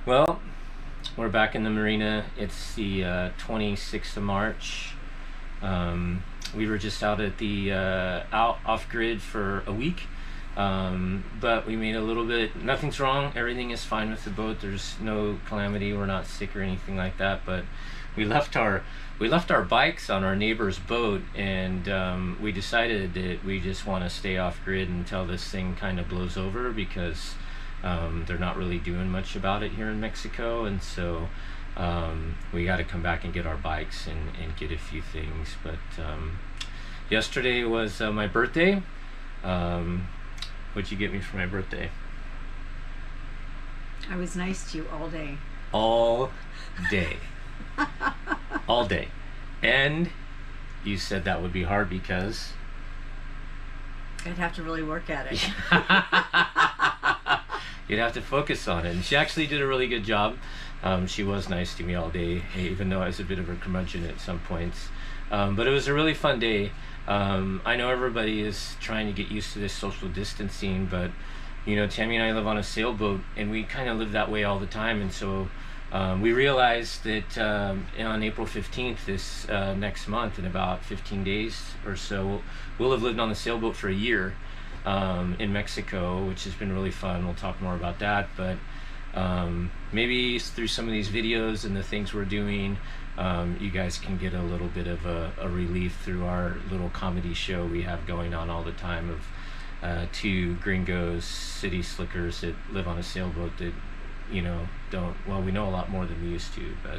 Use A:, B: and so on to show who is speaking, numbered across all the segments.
A: Well, we're back in the marina. It's the 26th of March. We were just out at the out off grid for a week, but we made a little bit. Nothing's wrong. Everything is fine with the boat. There's no calamity. We're not sick or anything like that. But we left our bikes on our neighbor's boat, and we decided that we just want to stay off grid until this thing kind of blows over because they're not really doing much about it here in Mexico, and so we got to come back and get our bikes and get a few things. But yesterday was my birthday. What'd you get me for my birthday?
B: I was nice to you all day.
A: All day. All day. And you said that would be hard because
B: I'd have to really work at it.
A: you'd have to focus on it. And she actually did a really good job. She was nice to me all day, even though I was a bit of a curmudgeon at some points. But it was a really fun day. I know everybody is trying to get used to this social distancing, but you know, Tammy and I live on a sailboat, and we kind of live that way all the time. And so we realized that on April 15th, this next month, in about 15 days or so, we'll have lived on the sailboat for a year in Mexico, which has been really fun. We'll talk more about that, but maybe through some of these videos and the things we're doing, you guys can get a little bit of a relief through our little comedy show we have going on all the time of two gringos, city slickers that live on a sailboat that, you know, we know a lot more than we used to, but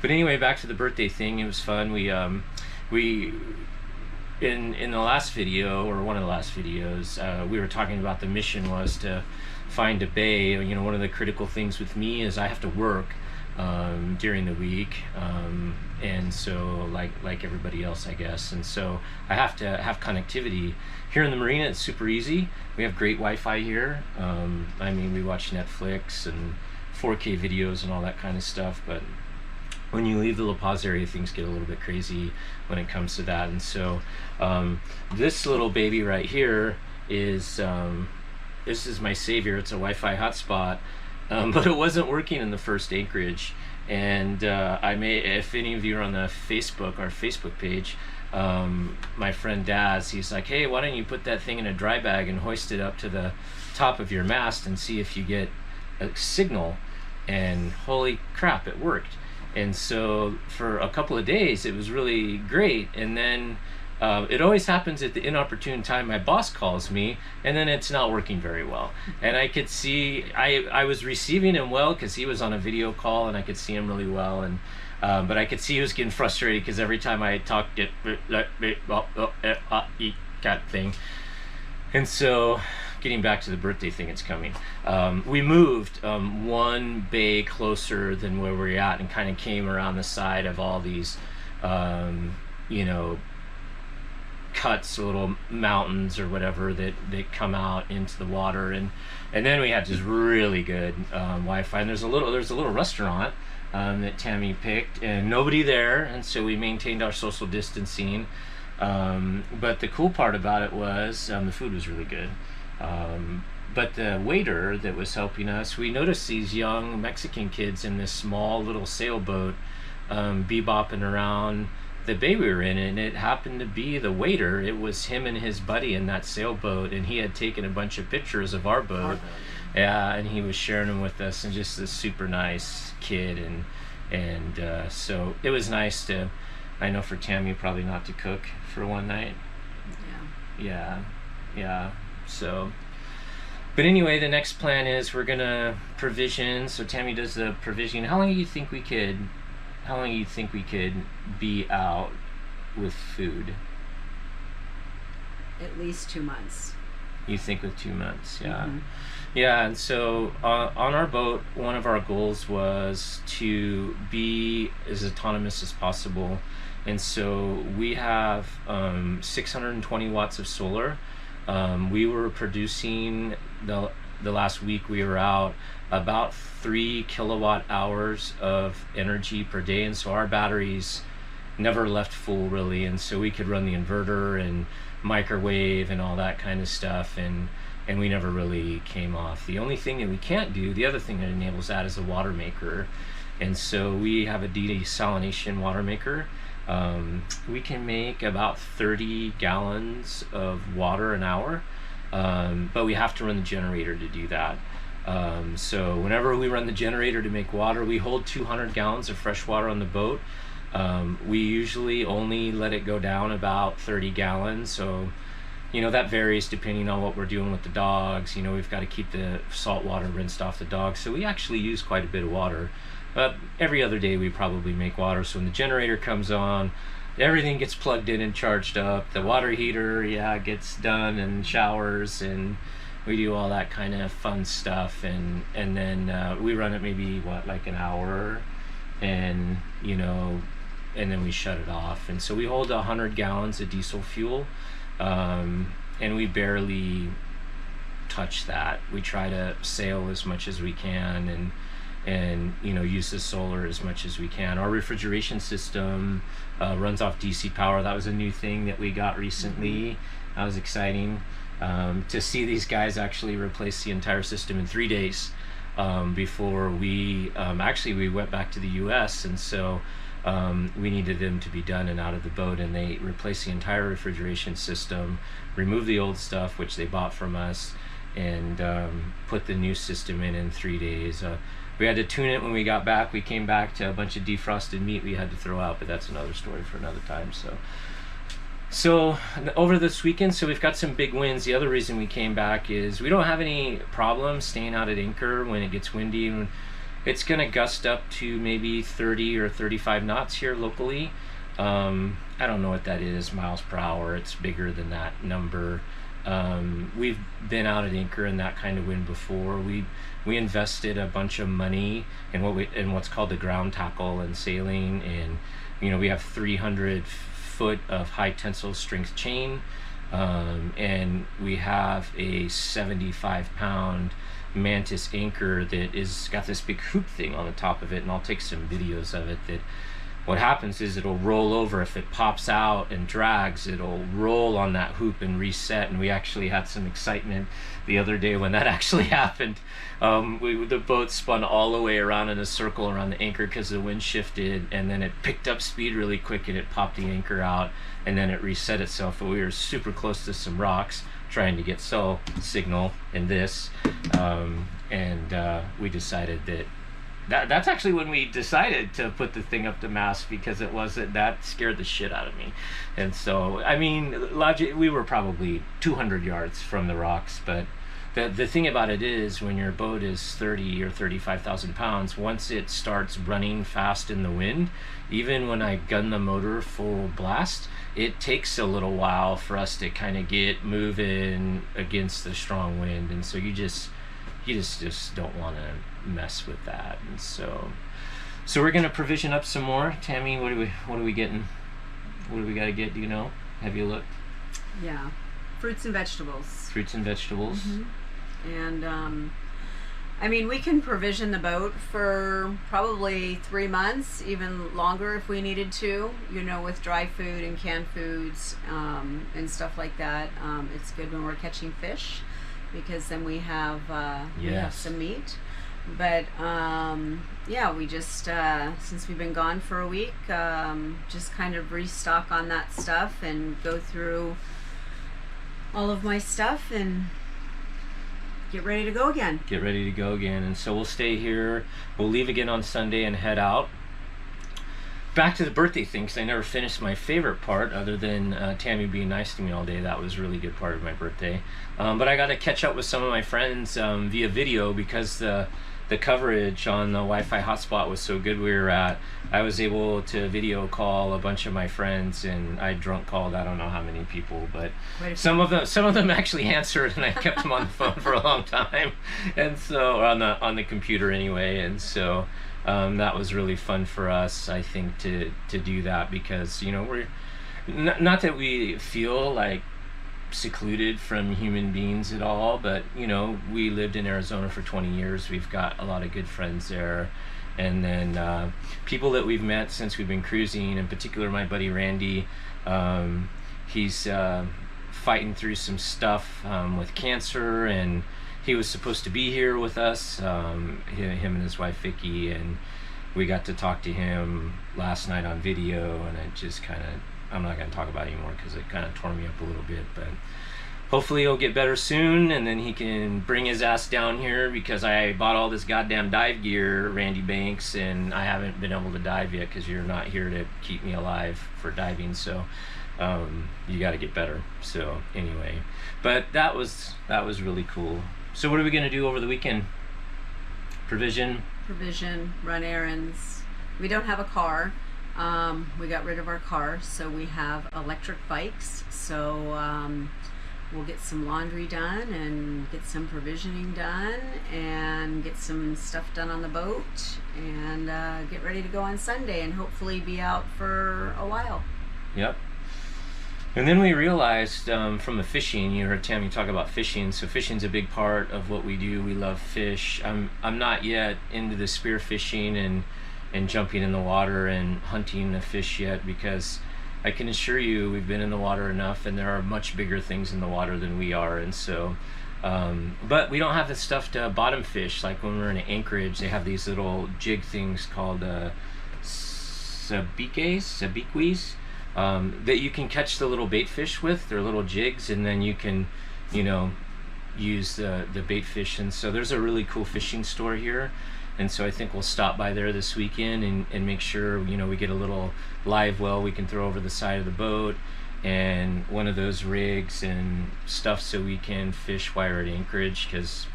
A: anyway, back to the birthday thing. It was fun. We in the last video, or one of the last videos, we were talking about the mission was to find a bay. You know, one of the critical things with me is I have to work during the week, and so like everybody else, I guess, and so I have to have connectivity. Here in the marina, it's super easy. We have great Wi-Fi here. I mean, we watch Netflix and 4K videos and all that kind of stuff, but when you leave the La Paz area, things get a little bit crazy when it comes to that. And so this little baby right here is this is my savior. It's a Wi-Fi hotspot, but it wasn't working in the first anchorage. And if any of you are on the our Facebook page, my friend Daz, he's like, hey, why don't you put that thing in a dry bag and hoist it up to the top of your mast and see if you get a signal. And holy crap, it worked. And so for a couple of days, it was really great. And then it always happens at the inopportune time. My boss calls me, and then it's not working very well. And I could see, I was receiving him well because he was on a video call, and I could see him really well. And but I could see he was getting frustrated because every time I talked it, cat thing. And so, getting back to the birthday thing, it's coming. We moved one bay closer than where we're at, and kind of came around the side of all these, you know, cuts, little mountains or whatever that come out into the water, and then we had this really good Wi-Fi. And there's a little restaurant that Tammy picked, and nobody there, and so we maintained our social distancing. But the cool part about it was the food was really good. But the waiter that was helping us, we noticed these young Mexican kids in this small little sailboat bebopping around the bay we were in, and it happened to be the waiter. It was him and his buddy in that sailboat, and he had taken a bunch of pictures of our boat. Yeah, and he was sharing them with us, and just this super nice kid, and so it was nice to, I know for Tammy probably not to cook for one night. Yeah. So, but anyway, the next plan is we're gonna provision. So Tammy does the provision. How long do you think we could be out with food?
B: At least 2 months.
A: You think with 2 months? Yeah.
B: Mm-hmm.
A: Yeah, and so on our boat, one of our goals was to be as autonomous as possible. And so we have 620 watts of solar. We were producing, the last week we were out, about 3 kilowatt hours of energy per day. And so our batteries never left full, really. And so we could run the inverter and microwave and all that kind of stuff. And and we never really came off. The only thing that we can't do, the other thing that enables that, is a water maker. And so we have a desalination water maker. We can make about 30 gallons of water an hour, but we have to run the generator to do that. So whenever we run the generator to make water, we hold 200 gallons of fresh water on the boat. We usually only let it go down about 30 gallons. So, that varies depending on what we're doing with the dogs. We've got to keep the salt water rinsed off the dogs. So we actually use quite a bit of water. But every other day we probably make water. So when the generator comes on, everything gets plugged in and charged up. The water heater, gets done, and showers, and we do all that kind of fun stuff. And then we run it maybe, like an hour, and, and then we shut it off. And so we hold 100 gallons of diesel fuel, and we barely touch that. We try to sail as much as we can, and use the solar as much as we can. Our refrigeration system runs off DC power. That was a new thing that we got recently. That was exciting to see these guys actually replace the entire system in 3 days before we went back to the US, and so we needed them to be done and out of the boat, and they replaced the entire refrigeration system, removed the old stuff which they bought from us, and put the new system in 3 days. We had to tune it when we got back. We came back to a bunch of defrosted meat we had to throw out, but that's another story for another time. So over this weekend, so we've got some big winds. The other reason we came back is we don't have any problem staying out at anchor when it gets windy. It's going to gust up to maybe 30 or 35 knots here locally. I don't know what that is, miles per hour. It's bigger than that number. We've been out at anchor in that kind of wind before. We invested a bunch of money in what's called the ground tackle and sailing, and we have 300 foot of high tensile strength chain, and we have a 75-pound Mantis anchor that is got this big hoop thing on the top of it, and I'll take some videos of it. That what happens is it'll roll over. If it pops out and drags, it'll roll on that hoop and reset. And we actually had some excitement the other day when that actually happened. The boat spun all the way around in a circle around the anchor because the wind shifted, and then it picked up speed really quick and it popped the anchor out, and then it reset itself. But we were super close to some rocks trying to get cell signal in this, and we decided that's actually when we decided to put the thing up to mast, because that scared the shit out of me. And so, we were probably 200 yards from the rocks, but the thing about it is, when your boat is 30 or 35,000 pounds, once it starts running fast in the wind, even when I gun the motor full blast, it takes a little while for us to kind of get moving against the strong wind. And so you just don't want to mess with that. And so we're gonna provision up some more. Tammy, what are we getting? What do we gotta get? Do you know? Have you looked?
B: Yeah, fruits and vegetables.
A: Fruits and vegetables.
B: Mm-hmm. And we can provision the boat for probably 3 months, even longer if we needed to, with dry food and canned foods, and stuff like that. It's good when we're catching fish, because then we have some meat. But we just since we've been gone for a week, just kind of restock on that stuff and go through all of my stuff and get ready to go again.
A: And so we'll stay here. We'll leave again on Sunday and head out. Back to the birthday thing, because I never finished my favorite part, other than Tammy being nice to me all day. That was a really good part of my birthday. But I got to catch up with some of my friends via video, because the coverage on the Wi-Fi hotspot was so good I was able to video call a bunch of my friends, and I drunk called I don't know how many people, but some of them actually answered, and I kept them on the phone for a long time, and so on the computer anyway. And so that was really fun for us, I think, to do that, because we're not that we feel like secluded from human beings at all, but we lived in Arizona for 20 years. We've got a lot of good friends there, and then people that we've met since we've been cruising, in particular my buddy Randy. He's fighting through some stuff with cancer, and he was supposed to be here with us, him and his wife Vicky, and we got to talk to him last night on video, and it just kind of, I'm not going to talk about it anymore because it kind of tore me up a little bit, but hopefully he'll get better soon, and then he can bring his ass down here, because I bought all this goddamn dive gear, Randy Banks, and I haven't been able to dive yet because you're not here to keep me alive for diving, so you got to get better. So anyway, but that was really cool. So what are we going to do over the weekend? Provision, run errands. We don't have a car. We got rid of our car, so we have electric bikes. So we'll get some laundry done and get some provisioning done and get some stuff done on the boat and get ready to go on Sunday and hopefully be out for a while. Yep. And then we realized from the fishing, you heard Tammy talk about fishing, so fishing's a big part of what we do. We love fish. I'm not yet into the spear fishing and jumping in the water and hunting the fish yet, because I can assure you we've been in the water enough, and there are much bigger things in the water than we are. And so but we don't have the stuff to bottom fish. Like when we're in Anchorage, they have these little jig things called sabiques, that you can catch the little bait fish with. They're little jigs, and then you can, use the bait fish. And so there's a really cool fishing store here, and so I think we'll stop by there this weekend and make sure we get a little live well we can throw over the side of the boat, and one of those rigs and stuff, so we can fish while we're at Anchorage, because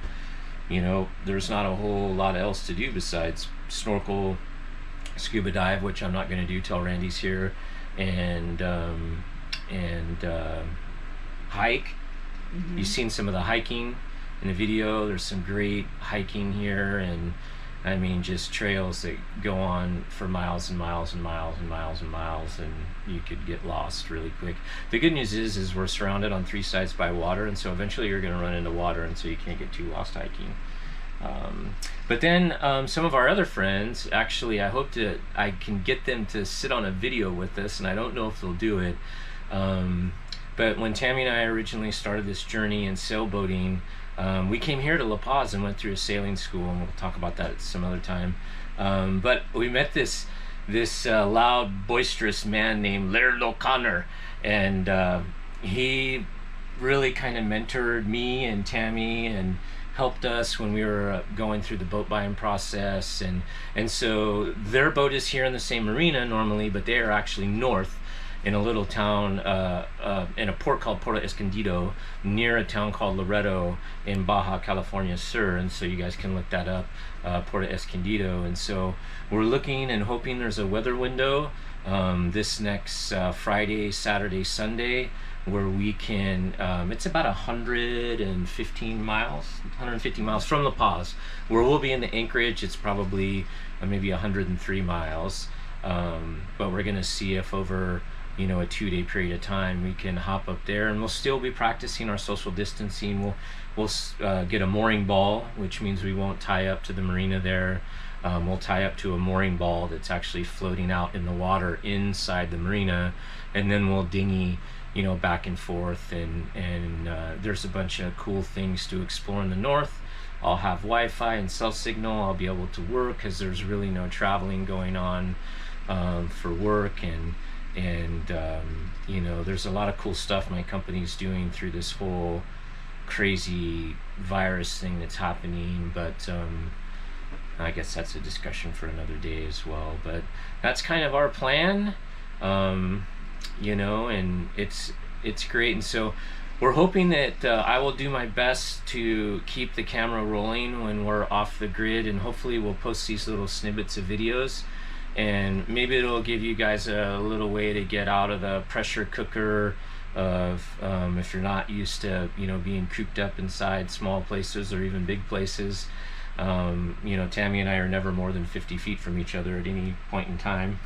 A: there's not a whole lot else to do besides snorkel, scuba dive, which I'm not going to do till Randy's here, and hike. Mm-hmm. You've seen some of the hiking in the video. There's some great hiking here, and I mean just trails that go on for miles and miles and miles and miles and miles, and you could get lost really quick. The good news is we're surrounded on three sides by water, and so eventually you're going to run into water, and so you can't get too lost hiking. But then some of our other friends, actually, I hope that I can get them to sit on a video with us, and I don't know if they'll do it. But when Tammy and I originally started this journey in sailboating, we came here to La Paz and went through a sailing school, and we'll talk about that some other time. But we met this loud, boisterous man named Laird O'Connor, and he really kind of mentored me and Tammy and helped us when we were going through the boat buying process, and so their boat is here in the same marina normally, but they are actually north in a little town in a port called Puerto Escondido, near a town called Loreto in Baja California Sur, and so you guys can look that up, Puerto Escondido. And so we're looking and hoping there's a weather window this next Friday, Saturday, Sunday, where we can, it's about 150 miles from La Paz. Where we'll be in the Anchorage, it's probably maybe 103 miles. But we're gonna see if over a 2-day period of time we can hop up there, and we'll still be practicing our social distancing. We'll get a mooring ball, which means we won't tie up to the marina there. We'll tie up to a mooring ball that's actually floating out in the water inside the marina, and then we'll dinghy back and forth, and there's a bunch of cool things to explore in the north. I'll have Wi-Fi and cell signal. I'll be able to work because there's really no traveling going on for work, and there's a lot of cool stuff my company's doing through this whole crazy virus thing that's happening, but I guess that's a discussion for another day as well. But that's kind of our plan, and it's great. And so we're hoping that I will do my best to keep the camera rolling when we're off the grid, and hopefully we'll post these little snippets of videos, and maybe it'll give you guys a little way to get out of the pressure cooker of if you're not used to being cooped up inside small places or even big places. Tammy and I are never more than 50 feet from each other at any point in time.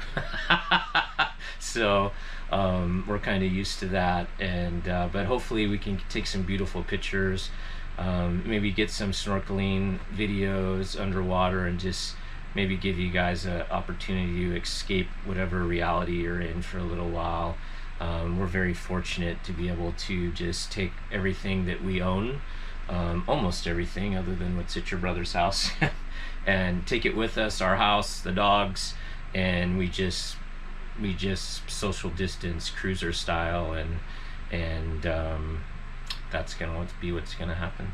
A: So we're kind of used to that, and but hopefully we can take some beautiful pictures, maybe get some snorkeling videos underwater, and just maybe give you guys an opportunity to escape whatever reality you're in for a little while. We're very fortunate to be able to just take everything that we own, almost everything other than what's at your brother's house, and take it with us, our house, the dogs, and we just social distance, cruiser style, and that's gonna be what's gonna happen.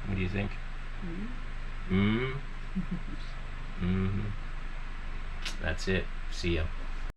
A: What do you think? Mm. Mm. That's it. See ya.